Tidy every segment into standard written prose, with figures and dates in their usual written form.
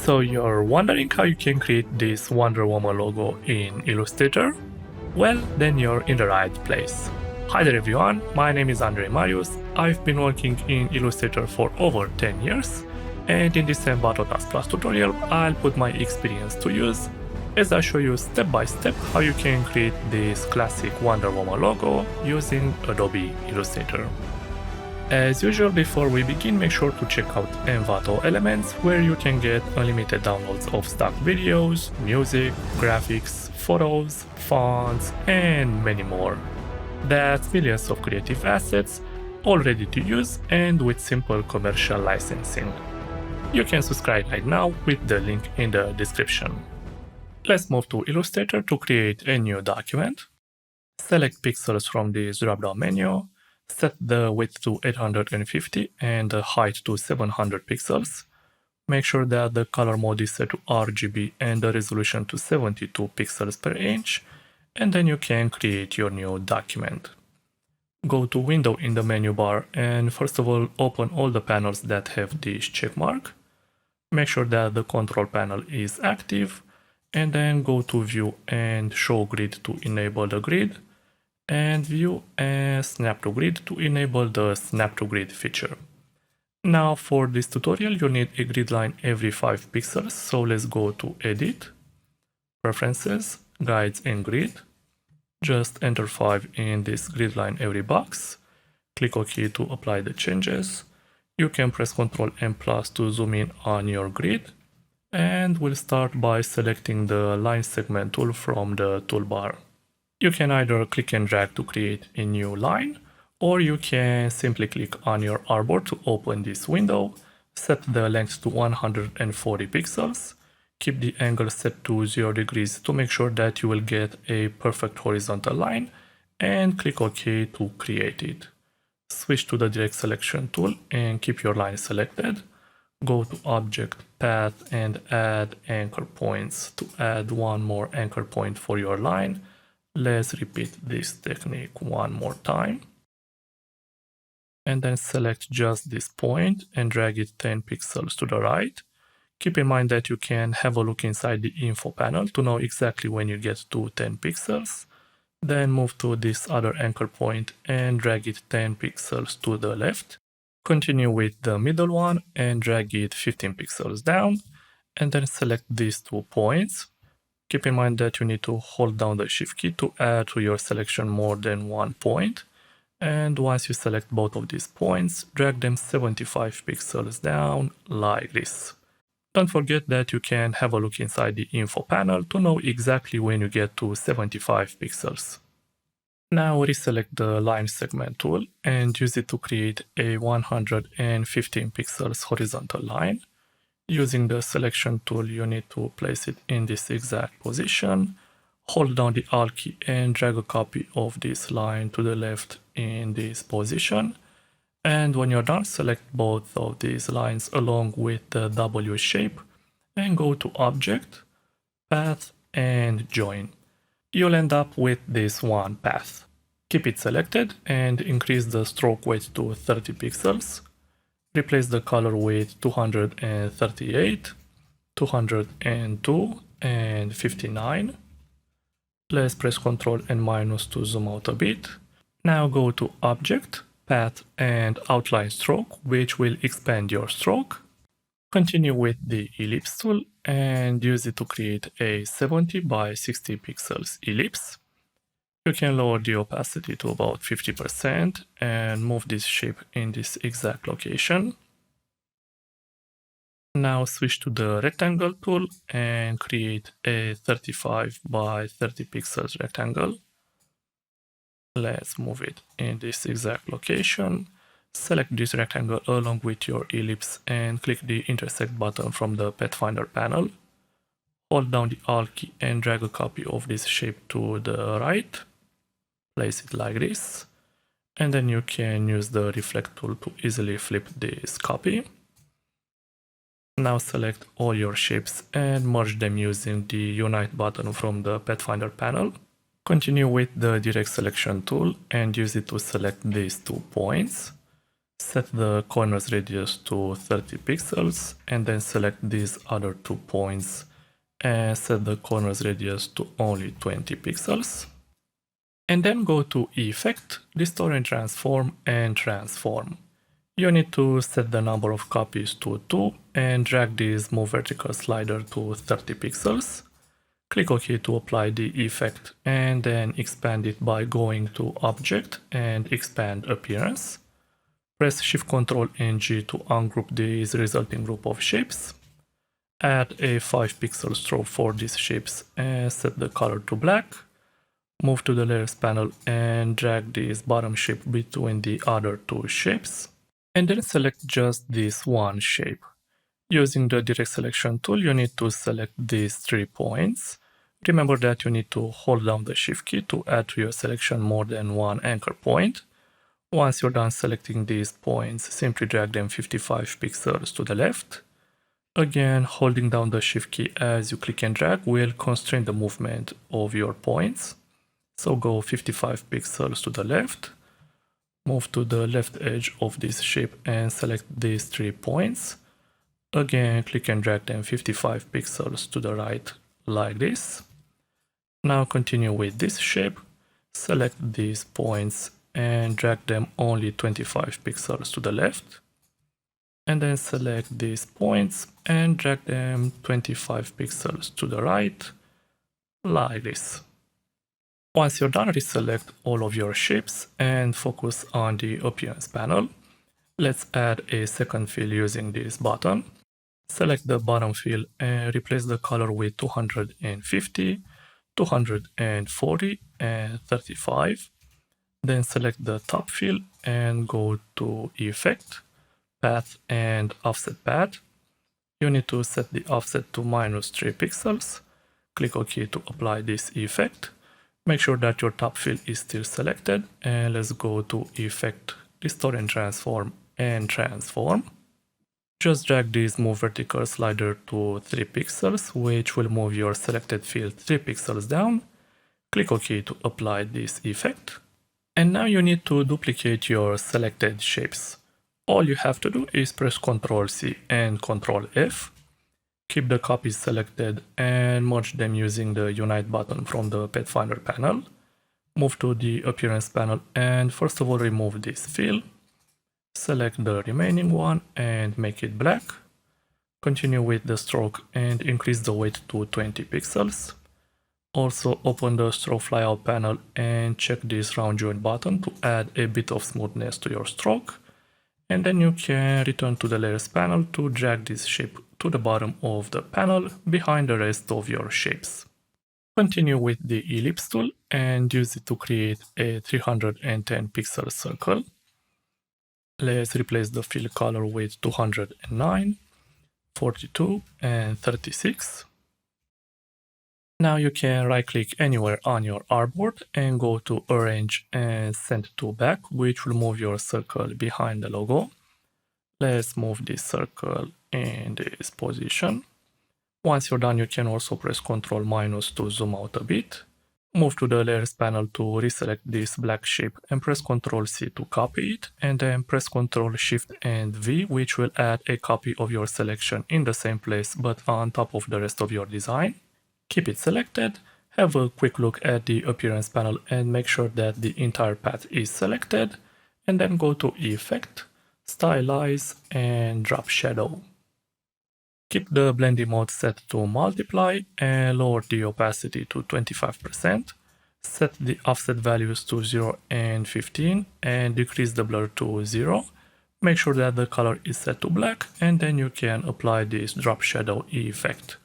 So you're wondering how you can create this Wonder Woman logo in Illustrator? Well, then you're in the right place. Hi there everyone, my name is Andrei Marius. I've been working in Illustrator for over 10 years, and in this Envato Tuts Plus tutorial, I'll put my experience to use as I show you step by step how you can create this classic Wonder Woman logo using Adobe Illustrator. As usual, before we begin, make sure to check out Envato Elements, where you can get unlimited downloads of stock videos, music, graphics, photos, fonts, and many more. That's millions of creative assets, all ready to use and with simple commercial licensing. You can subscribe right now with the link in the description. Let's move to Illustrator to create a new document. Select pixels from this drop-down menu. Set the width to 850 and the height to 700 pixels. Make sure that the color mode is set to RGB and the resolution to 72 pixels per inch, and then you can create your new document. Go to Window in the menu bar and first of all open all the panels that have this check mark. Make sure that the control panel is active, and then go to View and Show Grid to enable the grid, and View and Snap to Grid to enable the Snap to Grid feature. Now for this tutorial you need a grid line every 5 pixels, so let's go to Edit, Preferences, Guides and Grid. Just enter 5 in this grid line every box. Click OK to apply the changes. You can press Ctrl and plus to zoom in on your grid. And we'll start by selecting the line segment tool from the toolbar. You can either click and drag to create a new line, or you can simply click on your artboard to open this window, set the length to 140 pixels, keep the angle set to 0 degrees to make sure that you will get a perfect horizontal line, and click OK to create it. Switch to the direct selection tool and keep your line selected. Go to Object, Path and add anchor points to add one more anchor point for your line. Let's repeat this technique one more time. And then select just this point and drag it 10 pixels to the right. Keep in mind that you can have a look inside the info panel to know exactly when you get to 10 pixels. Then move to this other anchor point and drag it 10 pixels to the left. Continue with the middle one and drag it 15 pixels down. And then select these 2 points. Keep in mind that you need to hold down the Shift key to add to your selection more than one point. And once you select both of these points, drag them 75 pixels down like this. Don't forget that you can have a look inside the info panel to know exactly when you get to 75 pixels. Now reselect the line segment tool and use it to create a 115 pixels horizontal line. Using the selection tool, you need to place it in this exact position. Hold down the Alt key and drag a copy of this line to the left in this position. And when you're done, select both of these lines along with the W shape and go to Object, Path and Join. You'll end up with this one path. Keep it selected and increase the stroke weight to 30 pixels. Replace the color with 238, 202 and 59. Let's press Ctrl and minus to zoom out a bit. Now go to Object, Path and Outline Stroke, which will expand your stroke. Continue with the Ellipse tool and use it to create a 70 by 60 pixels ellipse. You can lower the opacity to about 50% and move this shape in this exact location. Now switch to the rectangle tool and create a 35 by 30 pixels rectangle. Let's move it in this exact location. Select this rectangle along with your ellipse and click the intersect button from the Pathfinder panel. Hold down the Alt key and drag a copy of this shape to the right. Place it like this, and then you can use the reflect tool to easily flip this copy. Now select all your shapes and merge them using the Unite button from the Pathfinder panel. Continue with the direct selection tool and use it to select these 2 points. Set the corner's radius to 30 pixels and then select these other 2 points and set the corner's radius to only 20 pixels. And then go to Effect, Distort and Transform, and Transform. You need to set the number of copies to 2 and drag this Move Vertical slider to 30 pixels. Click OK to apply the effect and then expand it by going to Object and Expand Appearance. Press Shift-Ctrl and G to ungroup this resulting group of shapes. Add a 5 pixel strobe for these shapes and set the color to black. Move to the Layers panel and drag this bottom shape between the other 2 shapes. And then select just this one shape. Using the Direct Selection tool, you need to select these 3 points. Remember that you need to hold down the Shift key to add to your selection more than one anchor point. Once you're done selecting these points, simply drag them 55 pixels to the left. Again, holding down the Shift key as you click and drag will constrain the movement of your points. So go 55 pixels to the left. Move to the left edge of this shape and select these 3 points. Again, click and drag them 55 pixels to the right, like this. Now continue with this shape. Select these points and drag them only 25 pixels to the left. And then select these points and drag them 25 pixels to the right, like this. Once you're done, reselect all of your shapes and focus on the Appearance panel. Let's add a second fill using this button. Select the bottom fill and replace the color with 250, 240, and 35. Then select the top fill and go to Effect, Path and Offset Path. You need to set the offset to -3 pixels. Click OK to apply this effect. Make sure that your top fill is still selected and let's go to Effect, Distort and Transform, and Transform. Just drag this Move Vertical slider to 3 pixels, which will move your selected fill 3 pixels down. Click OK to apply this effect. And now you need to duplicate your selected shapes. All you have to do is press Ctrl-C and Ctrl-F. Keep the copies selected and merge them using the Unite button from the Pathfinder panel. Move to the Appearance panel and first of all remove this fill. Select the remaining one and make it black. Continue with the stroke and increase the weight to 20 pixels. Also open the stroke flyout panel and check this round join button to add a bit of smoothness to your stroke. And then you can return to the Layers panel to drag this shape to the bottom of the panel behind the rest of your shapes. Continue with the Ellipse tool and use it to create a 310 pixel circle. Let's replace the fill color with 209, 42, and 36. Now you can right-click anywhere on your artboard and go to Arrange and Send to Back, which will move your circle behind the logo. Let's move this circle in this position. Once you're done, you can also press Ctrl- to zoom out a bit. Move to the Layers panel to reselect this black shape and press Ctrl-C to copy it, and then press Ctrl-Shift and V, which will add a copy of your selection in the same place but on top of the rest of your design. Keep it selected, have a quick look at the Appearance panel and make sure that the entire path is selected, and then go to Effect, Stylize, and Drop Shadow. Keep the blending mode set to multiply and lower the opacity to 25%. Set the offset values to 0 and 15 and decrease the blur to 0. Make sure that the color is set to black and then you can apply this drop shadow effect.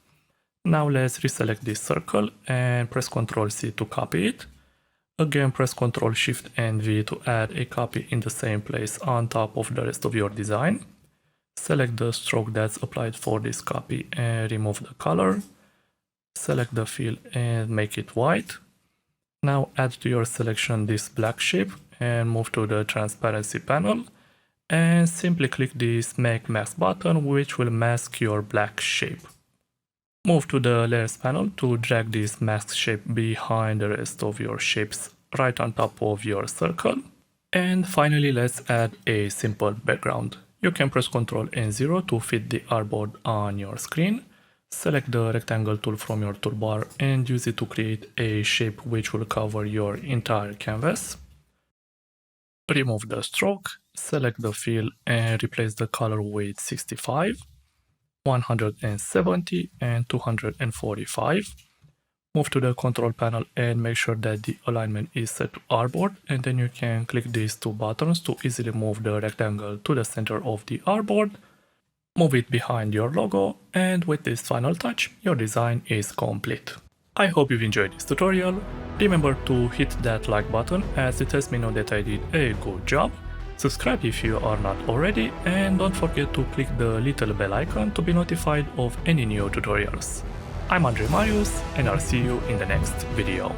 Now let's reselect this circle and press Ctrl-C to copy it. Again, press Ctrl-Shift and V to add a copy in the same place on top of the rest of your design. Select the stroke that's applied for this copy and remove the color. Select the fill and make it white. Now add to your selection this black shape and move to the transparency panel and simply click this Make Mask button, which will mask your black shape. Move to the Layers panel to drag this mask shape behind the rest of your shapes right on top of your circle. And finally, let's add a simple background. You can press Ctrl and 0 to fit the artboard on your screen. Select the rectangle tool from your toolbar and use it to create a shape which will cover your entire canvas. Remove the stroke, select the fill and replace the color with 65, 170 and 245. Move to the control panel and make sure that the alignment is set to artboard, and then you can click these two buttons to easily move the rectangle to the center of the artboard. Move it behind your logo, and with this final touch, your design is complete. I hope you've enjoyed this tutorial. Remember to hit that like button as it lets me know that I did a good job. Subscribe if you are not already, and don't forget to click the little bell icon to be notified of any new tutorials. I'm Andrei Marius, and I'll see you in the next video.